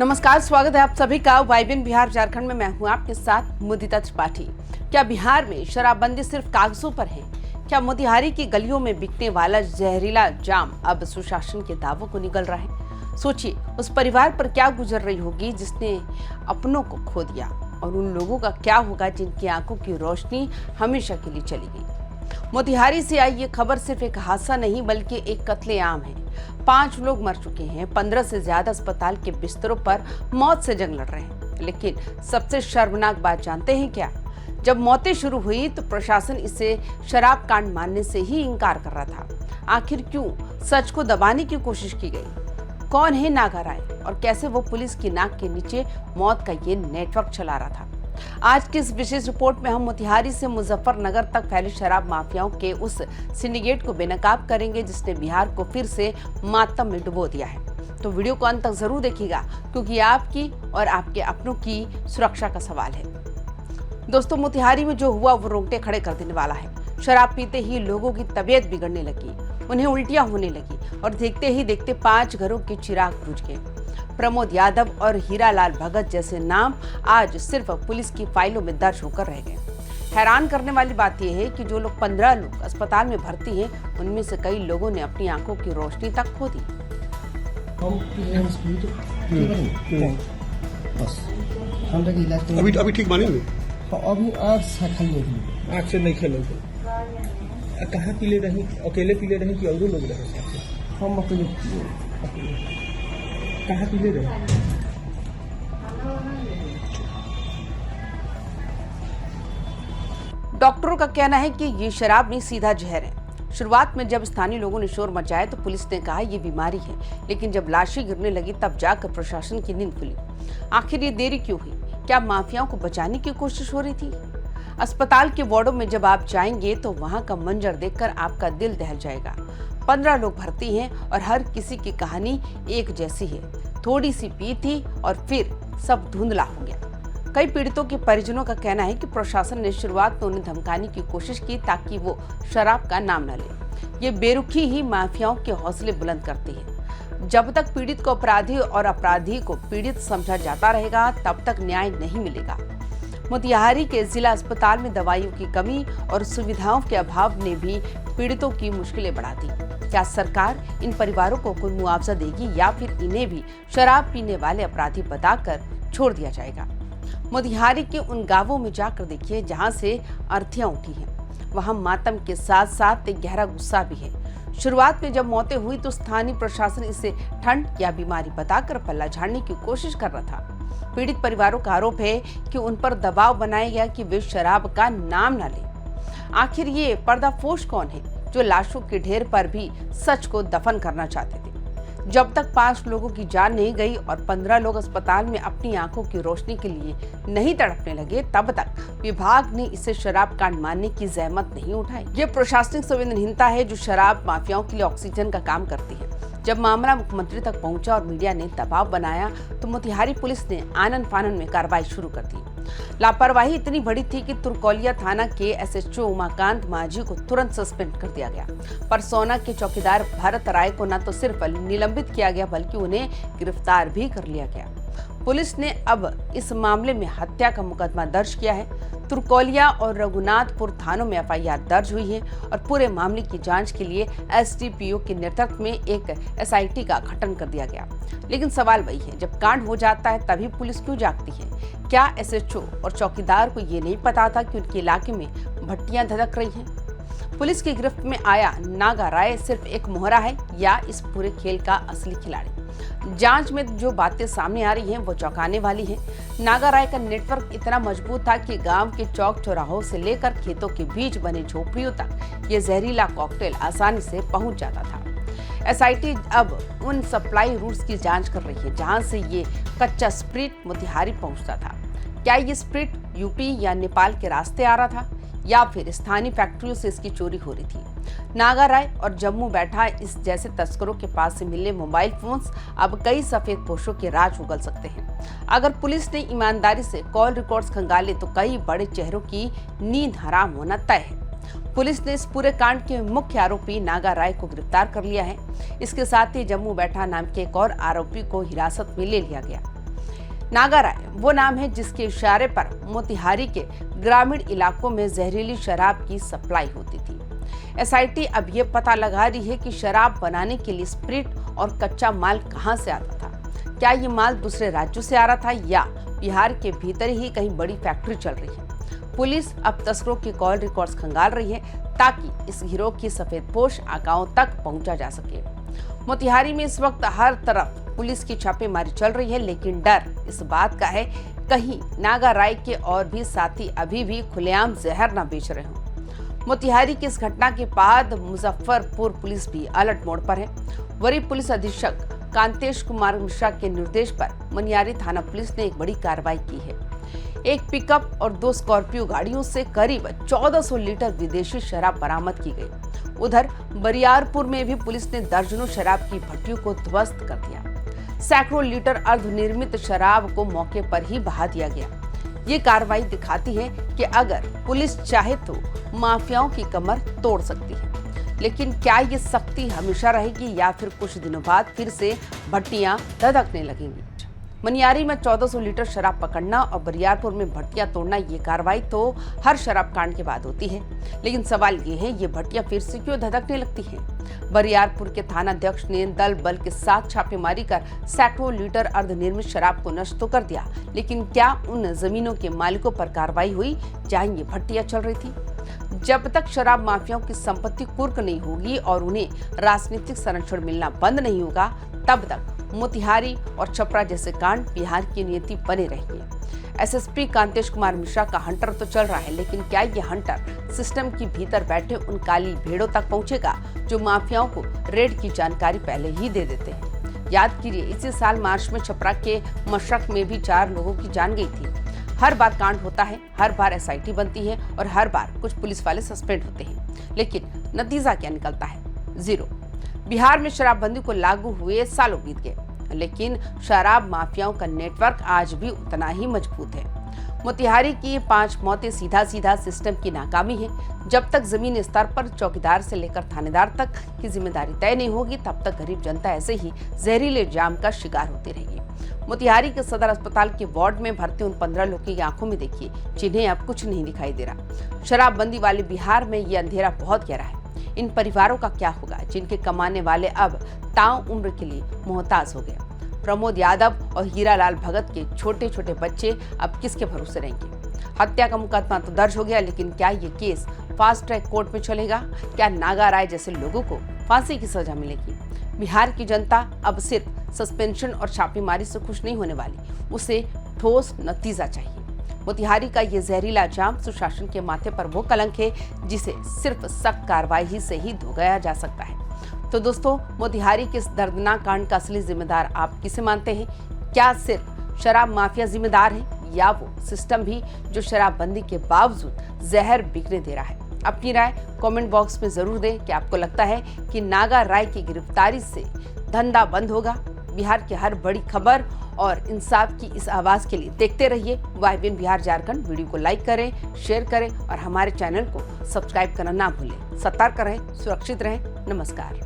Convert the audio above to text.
नमस्कार, स्वागत है आप सभी का वाइबिन बिहार झारखंड में। मैं हूं आपके साथ मुदिता त्रिपाठी। क्या बिहार में शराबबंदी सिर्फ कागजों पर है? क्या मोतिहारी की गलियों में बिकने वाला जहरीला जाम अब सुशासन के दावों को निगल रहा है? सोचिए, उस परिवार पर क्या गुजर रही होगी जिसने अपनों को खो दिया, और उन लोगों का क्या होगा जिनकी आंखों की रोशनी हमेशा के लिए चली गई। मोतिहारी से आई ये खबर सिर्फ एक हादसा नहीं बल्कि एक कत्लेआम है। 5 लोग मर चुके हैं, 15 से ज्यादा अस्पताल के बिस्तरों पर मौत से जंग लड़ रहे हैं। लेकिन सबसे शर्मनाक बात जानते हैं क्या? जब मौतें शुरू हुई तो प्रशासन इसे शराब कांड मानने से ही इनकार कर रहा था। आखिर क्यों सच को दबाने की कोशिश की गई? कौन है नागा राय और कैसे वो पुलिस की नाक के नीचे मौत का ये नेटवर्क चला रहा था? आज की इस विशेष रिपोर्ट में हम मोतिहारी से मुजफ्फरनगर तक फैले शराब माफियाओं के उस सिंडिकेट को बेनकाब करेंगे जिसने बिहार को फिर से मातम में डुबो दिया है। तो वीडियो को अंत तक जरूर देखिएगा, क्योंकि आपकी और आपके अपनों की सुरक्षा का सवाल है। दोस्तों, मोतिहारी में जो हुआ वो रोंगटे खड़े कर देने वाला है। शराब पीते ही लोगों की तबीयत बिगड़ने लगी, उन्हें उल्टियां होने लगी और देखते ही देखते 5 घरों के चिराग बुझ गए। प्रमोद यादव और हीरालाल भगत जैसे नाम आज सिर्फ पुलिस की फाइलों में दर्ज होकर रह गए। हैरान करने वाली बात यह है कि जो लोग 15 लोग अस्पताल में भर्ती हैं, उनमें से कई लोगों ने अपनी आंखों की रोशनी तक खो दी। अभी ठीक मानेंगे? अभी आँख से नहीं खेलोगे? कहाँ पीले रहे? अकेले पीले रहे कि और लोग रहे साथ? हम अकेले कहाँ पीले रहे? डॉक्टरों का कहना है कि ये शराब नहीं, सीधा जहर है। शुरुआत में जब स्थानीय लोगों ने शोर मचाया तो पुलिस ने कहा ये बीमारी है, लेकिन जब लाशें गिरने लगी तब जाकर प्रशासन की नींद खुली। आखिर ये देरी क्यों हुई? क्या माफियाओं को बचाने की कोशिश हो रही थी? अस्पताल के वार्डों में जब आप जाएंगे तो वहां का मंजर देखकर आपका दिल दहल जाएगा। 15 लोग भर्ती हैं और हर किसी की कहानी एक जैसी है। थोड़ी सी पी थी और फिर सब धुंधला हो गया। कई पीड़ितों के परिजनों का कहना है कि प्रशासन ने शुरुआत में उन्हें धमकाने की कोशिश की ताकि वो शराब का नाम न ले। ये बेरुखी ही माफियाओं के हौसले बुलंद करती है। जब तक पीड़ित को अपराधी और अपराधी को पीड़ित समझा जाता रहेगा, तब तक न्याय नहीं मिलेगा। मोतिहारी के जिला अस्पताल में दवाइयों की कमी और सुविधाओं के अभाव ने भी पीड़ितों की मुश्किलें बढ़ा दी। क्या सरकार इन परिवारों को कोई मुआवजा देगी या फिर इन्हें भी शराब पीने वाले अपराधी बताकर छोड़ दिया जाएगा? मोतिहारी के उन गांवों में जाकर देखिए जहां से अर्थियां उठी हैं। वहां मातम के साथ साथ एक गहरा गुस्सा भी है। शुरुआत में जब मौतें हुई तो स्थानीय प्रशासन इसे ठंड या बीमारी बताकर पल्ला झाड़ने की कोशिश कर रहा था। पीड़ित परिवारों का आरोप है कि उन पर दबाव बनाया गया कि वे शराब का नाम न लें। आखिर ये पर्दाफोश कौन है जो लाशों के ढेर पर भी सच को दफन करना चाहते थे? जब तक 5 लोगों की जान नहीं गई और 15 लोग अस्पताल में अपनी आंखों की रोशनी के लिए नहीं तड़पने लगे, तब तक विभाग ने इसे शराब कांड मानने की जहमत नहीं उठाई। ये प्रशासनिक संवेदनहीनता है जो शराब माफियाओं के लिए ऑक्सीजन का काम करती है। जब मामला मुख्यमंत्री तक पहुंचा और मीडिया ने दबाव बनाया तो मोतिहारी पुलिस ने आनन फानन में कार्रवाई शुरू कर दी। लापरवाही इतनी बड़ी थी कि तुरकोलिया थाना के एसएचओ उमाकांत माझी को तुरंत सस्पेंड कर दिया गया। परसोना के चौकीदार भरत राय को न तो सिर्फ निलंबित किया गया बल्कि उन्हें गिरफ्तार भी कर लिया गया। पुलिस ने अब इस मामले में हत्या का मुकदमा दर्ज किया है। तुरकोलिया और रघुनाथपुर थानों में एफआईआर दर्ज हुई है और पूरे मामले की जांच के लिए एसडीपीओ के नेतृत्व में एक एसआईटी का गठन कर दिया गया। लेकिन सवाल वही है, जब कांड हो जाता है तभी पुलिस क्यों जागती है? क्या एसएचओ और चौकीदार को ये नहीं पता था कि उनके इलाके में भट्टियां धधक रही हैं? पुलिस की गिरफ्त में आया नागा राय सिर्फ एक मोहरा है या इस पूरे खेल का असली खिलाड़ी? जांच में जो बातें सामने आ रही हैं वो चौंकाने वाली हैं। नागा राय का नेटवर्क इतना मजबूत था कि गांव के चौक चौराहों से लेकर खेतों के बीच बने झोपड़ियों तक ये जहरीला कॉकटेल आसानी से पहुंच जाता था। एसआईटी अब उन सप्लाई रूट्स की जांच कर रही है जहां से ये कच्चा स्प्रिट मोतिहारी पहुंचता था। क्या ये स्प्रिट यूपी या नेपाल के रास्ते आ रहा था या फिर स्थानीय फैक्ट्रियों से इसकी चोरी हो रही थी? नागा राय और जम्मू बैठा इस जैसे तस्करों के पास से मिलने मोबाइल फोन्स अब कई सफेद पोशों के राज उगल सकते हैं। अगर पुलिस ने ईमानदारी से कॉल रिकॉर्ड्स खंगाले तो कई बड़े चेहरों की नींद हराम होना तय है। पुलिस ने इस पूरे कांड के मुख्य आरोपी नागा राय को गिरफ्तार कर लिया है। इसके साथ ही जम्मू बैठा नाम के एक और आरोपी को हिरासत में ले लिया गया। नागा राय वो नाम है जिसके इशारे पर मोतिहारी के ग्रामीण इलाकों में जहरीली शराब की सप्लाई होती थी। एसआईटी अब ये पता लगा रही है कि शराब बनाने के लिए स्प्रिट और कच्चा माल कहां से आता था। क्या ये माल दूसरे राज्यों से आ रहा था या बिहार के भीतर ही कहीं बड़ी फैक्ट्री चल रही है। पुलिस अब तस्करों के कॉल रिकॉर्ड्स खंगाल रही है ताकि इस गिरोह की सफेदपोश आकाओं तक पहुंचा जा सके। मोतिहारी में इस वक्त हर तरफ पुलिस की छापेमारी चल रही है, लेकिन डर इस बात का है कहीं नागा राय के और भी साथी अभी भी खुलेआम जहर न बेच रहे हों। मोतिहारी की इस घटना के बाद मुजफ्फरपुर पुलिस भी अलर्ट मोड पर है। वरीय पुलिस अधीक्षक कांतेश कुमार मिश्रा के निर्देश पर मनियारी थाना पुलिस ने एक बड़ी कार्रवाई की है। एक पिकअप और 2 स्कॉर्पियो गाड़ियों से करीब 1400 लीटर विदेशी शराब बरामद की गई। उधर बरियारपुर में भी पुलिस ने दर्जनों शराब की भट्टियों को ध्वस्त कर दिया। सैकड़ों लीटर अर्धनिर्मित शराब को मौके पर ही बहा दिया गया। ये कार्रवाई दिखाती है कि अगर पुलिस चाहे तो माफियाओं की कमर तोड़ सकती है, लेकिन क्या ये सख्ती हमेशा रहेगी या फिर कुछ दिनों बाद फिर से भट्टियां धधकने लगेंगी। मनियारी में 1400 लीटर शराब पकड़ना और बरियारपुर में भट्टियां तोड़ना, ये कार्रवाई तो हर शराब कांड के बाद होती है, लेकिन सवाल ये है ये भट्टियां फिर से क्यों धधकने लगती हैं। बरियारपुर के थाना अध्यक्ष ने दल बल के साथ छापेमारी कर सैकड़ों लीटर अर्धनिर्मित शराब को नष्ट तो कर दिया, लेकिन क्या उन जमीनों के मालिकों पर कार्रवाई हुई जहां ये भट्टियां चल रही थी। जब तक शराब माफियाओं की संपत्ति कुर्क नहीं होगी और उन्हें राजनीतिक संरक्षण मिलना बंद नहीं होगा, तब तक मोतिहारी और छपरा जैसे कांड बिहार की नीति बने रहेंगे। एसएसपी कांतेश कुमार मिश्रा का हंटर तो चल रहा है, लेकिन क्या ये हंटर सिस्टम के भीतर बैठे उन काली भेड़ों तक पहुंचेगा जो माफियाओं को रेड की जानकारी पहले ही दे देते हैं। याद कीजिए, इसी साल मार्च में छपरा के मशरक में भी 4 लोगों की जान गई थी। हर बार कांड होता है, हर बार एसआईटी बनती है और हर बार कुछ पुलिस वाले सस्पेंड होते हैं, लेकिन नतीजा क्या निकलता है? 0। बिहार में शराबबंदी को लागू हुए सालों बीत गए, लेकिन शराब माफियाओं का नेटवर्क आज भी उतना ही मजबूत है। मोतिहारी की 5 मौतें सीधा सिस्टम की नाकामी है। जब तक जमीनी स्तर पर चौकीदार से लेकर थानेदार तक की जिम्मेदारी तय नहीं होगी, तब तक गरीब जनता ऐसे ही जहरीले जाम का शिकार होती रहेगी। मोतिहारी के सदर अस्पताल के वार्ड में भर्ती उन 15 लोगों की आंखों में देखिए जिन्हें अब कुछ नहीं दिखाई दे रहा। शराबबंदी वाले बिहार में ये अंधेरा बहुत गहरा है। इन परिवारों का क्या होगा जिनके कमाने वाले अब ताऊ उम्र के लिए मोहताज हो गए। प्रमोद यादव और हीरालाल भगत के छोटे छोटे बच्चे अब किसके भरोसे रहेंगे। हत्या का मुकदमा तो दर्ज हो गया, लेकिन क्या ये केस फास्ट ट्रैक कोर्ट में चलेगा? क्या नागा राय जैसे लोगों को फांसी की सजा मिलेगी? बिहार की जनता अब सिर्फ सस्पेंशन और छापेमारी से खुश नहीं होने वाली, उसे ठोस नतीजा चाहिए। मोतिहारी का ये जहरीला जाम सुशासन के माथे पर वो कलंक है जिसे सिर्फ सख्त कार्रवाई से ही धोया जा सकता है। तो दोस्तों, मोतिहारी के इस दर्दनाक कांड का असली जिम्मेदार आप किसे मानते हैं? क्या सिर्फ शराब माफिया जिम्मेदार है या वो सिस्टम भी जो शराबबंदी के बावजूद जहर बिकने दे रहा है? अपनी राय कमेंट बॉक्स में जरूर दें। क्या आपको लगता है कि नागा राय की गिरफ्तारी से धंधा बंद होगा? बिहार की हर बड़ी खबर और इंसाफ की इस आवाज के लिए देखते रहिए YBN बिहार झारखंड। वीडियो को लाइक करें, शेयर करें और हमारे चैनल को सब्सक्राइब करना ना भूलें। सतर्क रहें, सुरक्षित रहें। नमस्कार।